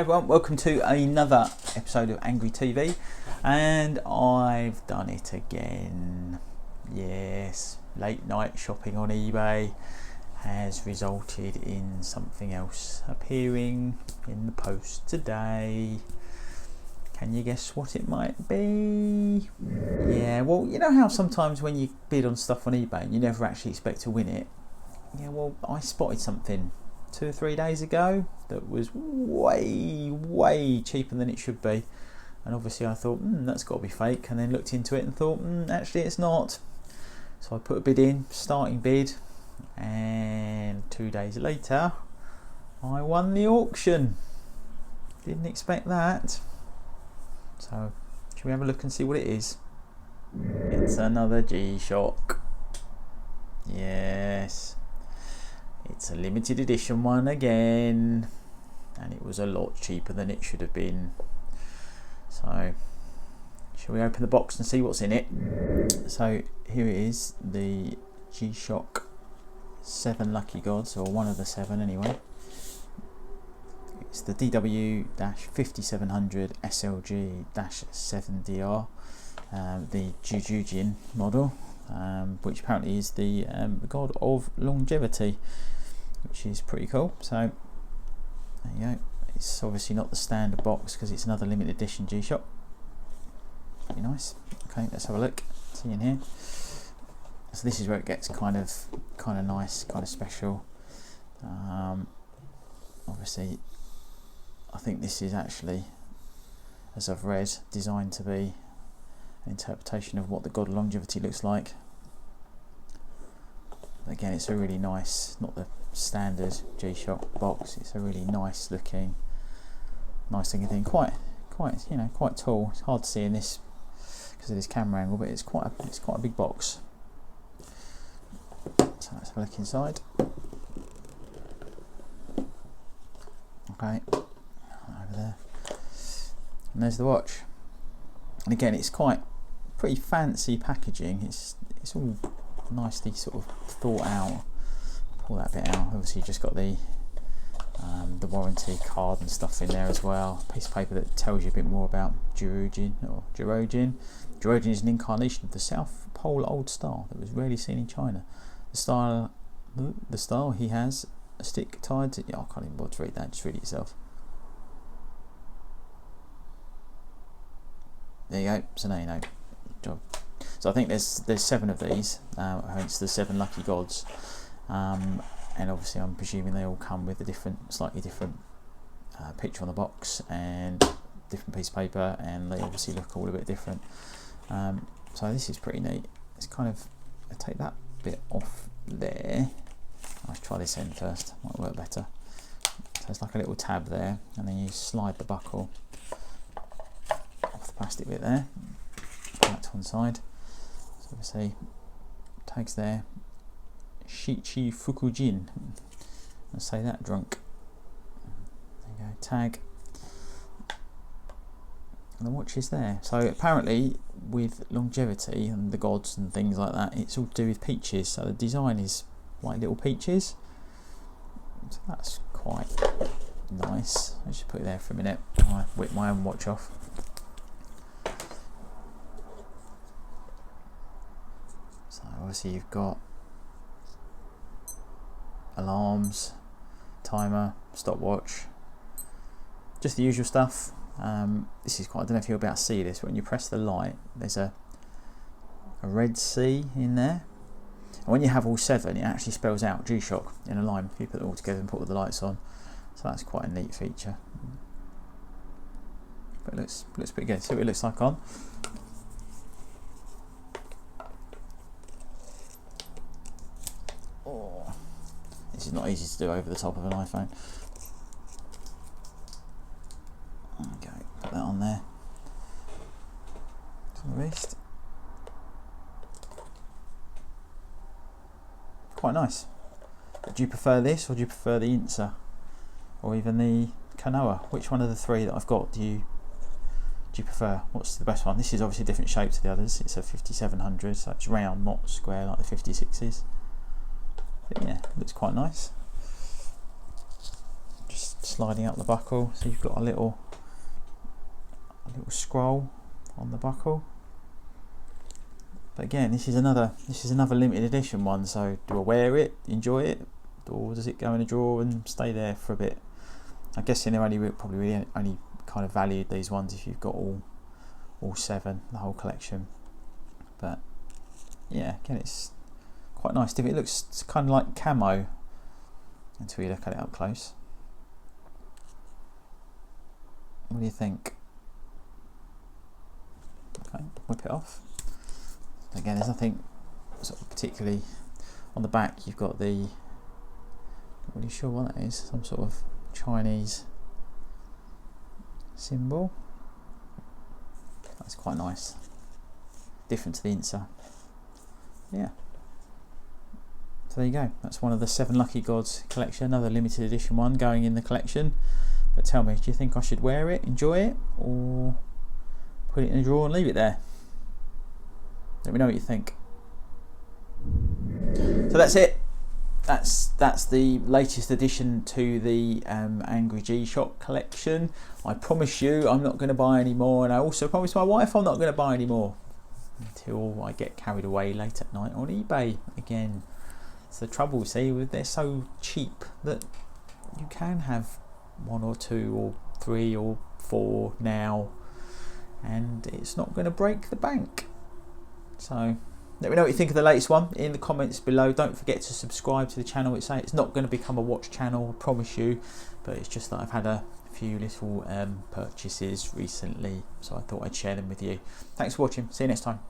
Hey everyone, welcome to another episode of Angry TV, and I've done it again. Yes, late night shopping on eBay has resulted in something else appearing in the post today. Can you guess what it might be? Yeah, well, you know how sometimes when you bid on stuff on eBay and you never actually expect to win it? Yeah, well, I spotted something 2 or 3 days ago that was way cheaper than it should be, and obviously I thought that's got to be fake, and then looked into it and thought actually it's not. So I put a bid in, starting bid, and 2 days later I won the auction. Didn't expect that. So should we have a look and see what it is? It's another G Shock. Yes, it's a limited edition one again, and it was a lot cheaper than it should have been. So shall we open the box and see what's in it? So here it is, the G Shock 7 Lucky Gods, or one of the 7 anyway. It's the DW-5700SLG-7DR, the Jurojin model, which apparently is the god of longevity, which is pretty cool. So there you go. It's obviously not the standard box because it's another limited edition G Shock. Pretty nice. Okay, let's have a look. See in here. So this is where it gets kind of nice, kind of special. Obviously, I think this is actually, as I've read, designed to be an interpretation of what the god of longevity looks like. Again, it's a really nice, not the standard G Shock box. It's a really nice looking thing. Quite tall. It's hard to see in this because of this camera angle, but it's quite a big box. So let's have a look inside. Okay, over there, and there's the watch. And again, it's pretty fancy packaging. It's all nicely sort of thought out. Pull that bit out. Obviously, you just got the warranty card and stuff in there as well. A piece of paper that tells you a bit more about Jurojin or Jurojin. Jurojin is an incarnation of the South Pole Old Star that was rarely seen in China. The style he has a stick tied to. I can't even bother to read that. Just read it yourself. There you go. So now you know. Job. So I think there's 7 of these, hence the 7 lucky gods, and obviously I'm presuming they all come with a slightly different picture on the box and different piece of paper, and they obviously look all a bit different. So this is pretty neat. It's kind of, I take that bit off there. Let's try this end first. Might work better. So it's like a little tab there, and then you slide the buckle off the plastic bit there. Put that to one side. So obviously tags there. Shichi Fukujin. I'll say that drunk. There you go. Tag. And the watch is there. So apparently with longevity and the gods and things like that, it's all to do with peaches. So the design is like little peaches. So that's quite nice. I should put it there for a minute. I whip my own watch off. So obviously you've got alarms, timer, stopwatch, just the usual stuff. This is quite, I don't know if you'll be able to see this, but when you press the light, there's a red C in there. And when you have all 7, it actually spells out G Shock in a line. If you put them all together and put all the lights on. So that's quite a neat feature. But it looks pretty good. See what it looks like on. Oh, this is not easy to do over the top of an iPhone. Okay, put that on there. To the wrist. Quite nice. But do you prefer this, or do you prefer the Insa, or even the Kanoa? Which one of the 3 that I've got do you prefer? What's the best one? This is obviously a different shape to the others. It's a 5700, so it's round, not square like the 56s. But yeah, it looks quite nice. Just sliding up the buckle, so you've got a little scroll on the buckle. But again, this is another limited edition one, so do I wear it, enjoy it, or does it go in a drawer and stay there for a bit? I'm guessing they're probably only kind of valued these ones if you've got all 7, the whole collection. But yeah, again, it's quite nice. It looks kind of like camo until you look at it up close. What do you think? Okay, whip it off. Again, there's nothing sort of particularly on the back. You've got the, not really sure what that is, some sort of Chinese symbol. That's quite nice, different to the Insa. Yeah, so there you go, that's one of the 7 Lucky Gods collection, another limited edition one going in the collection. But tell me, do you think I should wear it, enjoy it, or put it in a drawer and leave it there? Let me know what you think. So that's it. That's the latest addition to the Angry G Shock collection. I promise you I'm not going to buy any more, and I also promise my wife I'm not going to buy any more until I get carried away late at night on eBay again. It's the trouble, see, they're so cheap that you can have 1 or 2 or 3 or 4 now, and it's not going to break the bank. So let me know what you think of the latest one in the comments below. Don't forget to subscribe to the channel. It's not going to become a watch channel, I promise you, but it's just that I've had a few little purchases recently, so I thought I'd share them with you. Thanks for watching. See you next time.